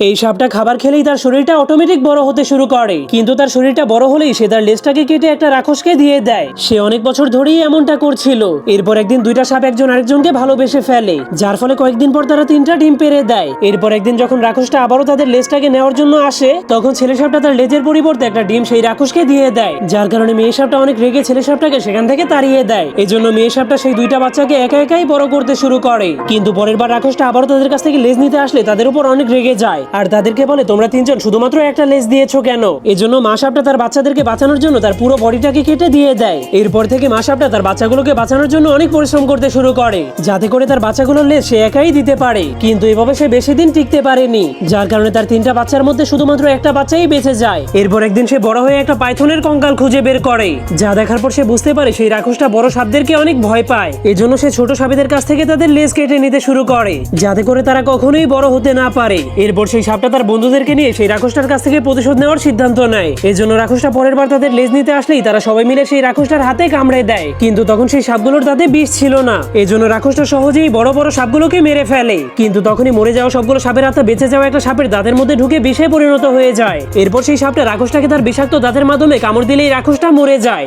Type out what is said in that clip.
এই সাপটা খাবার খেলেই তার শরীরটা অটোমেটিক বড় হতে শুরু করে, কিন্তু তার শরীরটা বড় হলেই সে তার লেজটাকে কেটে একটা রাক্ষসকে দিয়ে দেয়। সে অনেক বছর ধরেই এমনটা করছিল। এরপর একদিন দুইটা সাপ একজন আরেকজনকে ভালোবেসে ফেলে, যার ফলে কয়েকদিন পর তারা 3টা ডিম পেড়ে দেয়। এরপর একদিন যখন রাক্ষসটা আবারও তাদের লেজটাকে নেওয়ার জন্য আসে, তখন ছেলে সাপটা তার লেজের পরিবর্তে একটা ডিম সেই রাক্ষসকে দিয়ে দেয়, যার কারণে মেয়ে সাপটা অনেক রেগে ছেলে সাপটাকে সেখান থেকে তাড়িয়ে দেয়। এজন্য মেয়ে সাপটা সেই দুইটা বাচ্চাকে একা একাই বড় করতে শুরু করে। কিন্তু পরের বার রাক্ষসটা আবারও তাদের কাছ থেকে লেজ নিতে আসলে তাদের উপর অনেক রেগে যায়, আর তাদেরকে বলে তোমরা 3জন শুধুমাত্র একটা লেজ দিয়েছো কেন। এজন্য মা সাপটা তার বাচ্চাদেরকে বাঁচানোর জন্য তার পুরো বডিটাকে কেটে দিয়ে দেয়। এরপর থেকে মা সাপটা তার বাচ্চাগুলোকে বাঁচানোর জন্য অনেক পরিশ্রম করতে শুরু করে, যাতে করে তার বাচ্চাগুলোর লেজ সে একাই দিতে পারে। কিন্তু এভাবে সে বেশি দিন টিকতে পারেনি, যার কারণে তার 3টা বাচ্চার মধ্যে শুধুমাত্র একটা বাচ্চাই বেঁচে যায়। এরপর একদিন সে বড় হয়ে একটা পাইথনের কঙ্কাল খুঁজে বের করে, যা দেখার পর সে বুঝতে পারে সেই রাক্ষসটা বড় সাপদেরকে অনেক ভয় পায়। এজন্য সে ছোট সাপেদের কাছ থেকে তাদের লেজ কেটে নিতে শুরু করে, যাতে করে তারা কখনোই বড় হতে না পারে। এরপর সেই সাপটা তার বন্ধুদেরকে নিয়ে সেই রাক্ষসটার কাছ থেকে প্রতিশোধ নেওয়ার সিদ্ধান্ত নেয়। এজন্য রাক্ষসটা পরের বার তাদের লেজ নিতে আসলেই তারা সবাই মিলে সেই রাক্ষসটার হাতে কামড়ে দেয়, কিন্তু তখন সেই সাপগুলোর দাঁতে বিষ ছিল না। এজন্য রাক্ষসটা সহজেই বড় বড় সাপগুলোকে মেরে ফেলে, কিন্তু তখনই মরে যাওয়া সবগুলো সাপের হাতে বেঁচে যাওয়া একটা সাপের দাঁতের মধ্যে ঢুকে বিষে পরিণত হয়ে যায়। এরপর সেই সাপটা রাক্ষসটাকে তার বিষাক্ত দাঁতের মাধ্যমে কামড় দিলেই রাক্ষসটা মরে যায়।